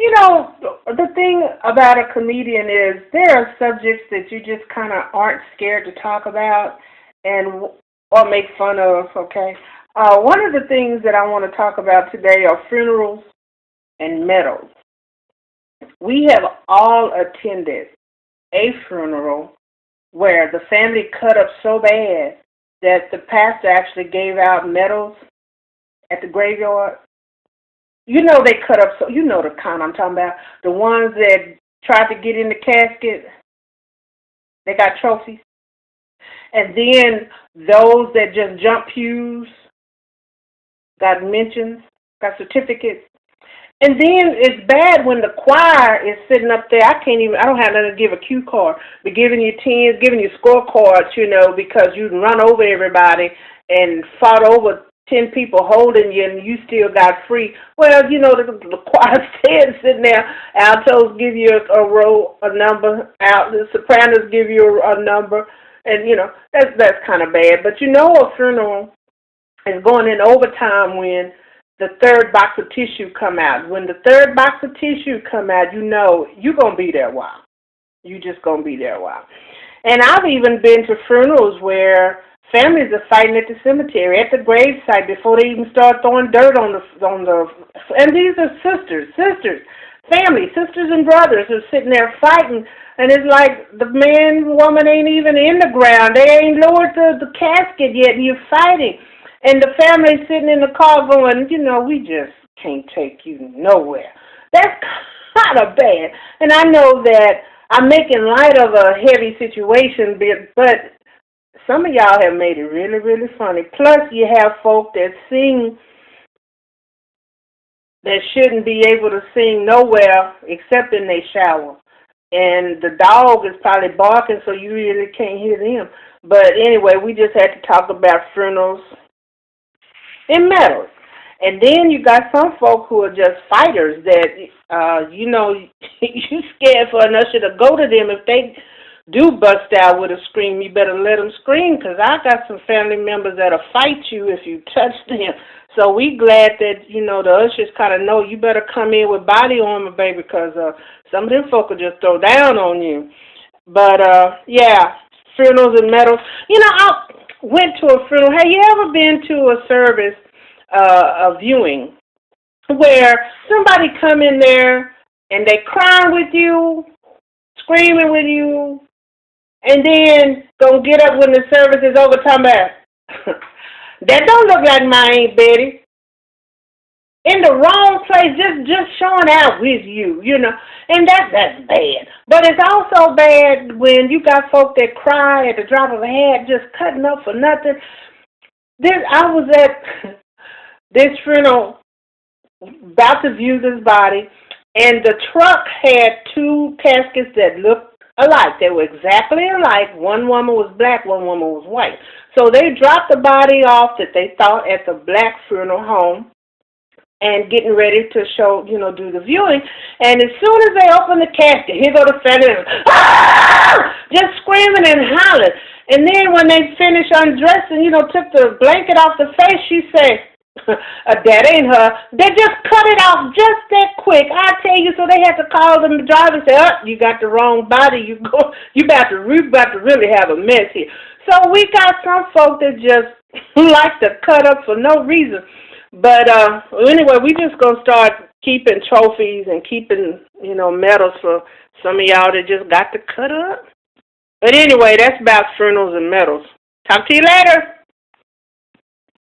You know, the thing about a comedian is there are subjects that you just kind of aren't scared to talk about and or make fun of. Okay, one of the things that I want to talk about today are funerals and medals. We have all attended a funeral where the family cut up so bad that the pastor actually gave out medals at the graveyard. You know they cut up so you know the kind I'm talking about. The ones that tried to get in the casket, they got trophies. And then those that just jump pews got mentions, got certificates. And then it's bad when the choir is sitting up there. I don't have nothing to give a cue card, but giving you tens, giving you scorecards, because you run over everybody and fought over 10 people holding you and you still got free. Well, the choir stands sitting there. Altos give you a number. The sopranos give you a number. And, that's kind of bad. But a funeral is going in overtime when the third box of tissue come out. When the third box of tissue come out, you're going to be there a while. You just going to be there a while. And I've even been to funerals where families are fighting at the cemetery, at the gravesite, before they even start throwing dirt on the. And these are family, sisters and brothers are sitting there fighting. And it's like the woman ain't even in the ground. They ain't lowered the casket yet, and you're fighting. And the family sitting in the car going, we just can't take you nowhere. That's kind of bad. And I know that I'm making light of a heavy situation, but some of y'all have made it really, really funny. Plus, you have folk that sing that shouldn't be able to sing nowhere except in their shower. And the dog is probably barking, so you really can't hear them. But anyway, we just had to talk about funerals and medals. And then you got some folk who are just fighters that, you scared for an usher to go to them. If they do bust out with a scream, you better let them scream, because I got some family members that'll fight you if you touch them. So we glad that, the ushers kind of know you better come in with body armor, baby, because some of them folk will just throw down on you. But, funerals and medals. I went to a funeral. Have you ever been to a service, a viewing, where somebody come in there and they crying with you, screaming with you, and then gonna get up when the service is over talking about, that don't look like my Aunt Betty. In the wrong place, just showing out with you, and that's bad. But it's also bad when you got folk that cry at the drop of a hat, just cutting up for nothing. I was at this funeral, about to view this body, and the truck had two caskets that looked alike. They were exactly alike. One woman was black, one woman was white. So they dropped the body off that they thought at the black funeral home, and getting ready to show, do the viewing. And as soon as they open the casket, here go the family, just screaming and hollering. And then when they finish undressing, took the blanket off the face, she said, that ain't her. They just cut it off just that quick. I tell you, so they had to call the driver and say, you got the wrong body. You about to really have a mess here. So we got some folk that just like to cut up for no reason. But anyway, we just gonna start keeping trophies and keeping, medals for some of y'all that just got to cut up. But anyway, that's about funerals and medals. Talk to you later.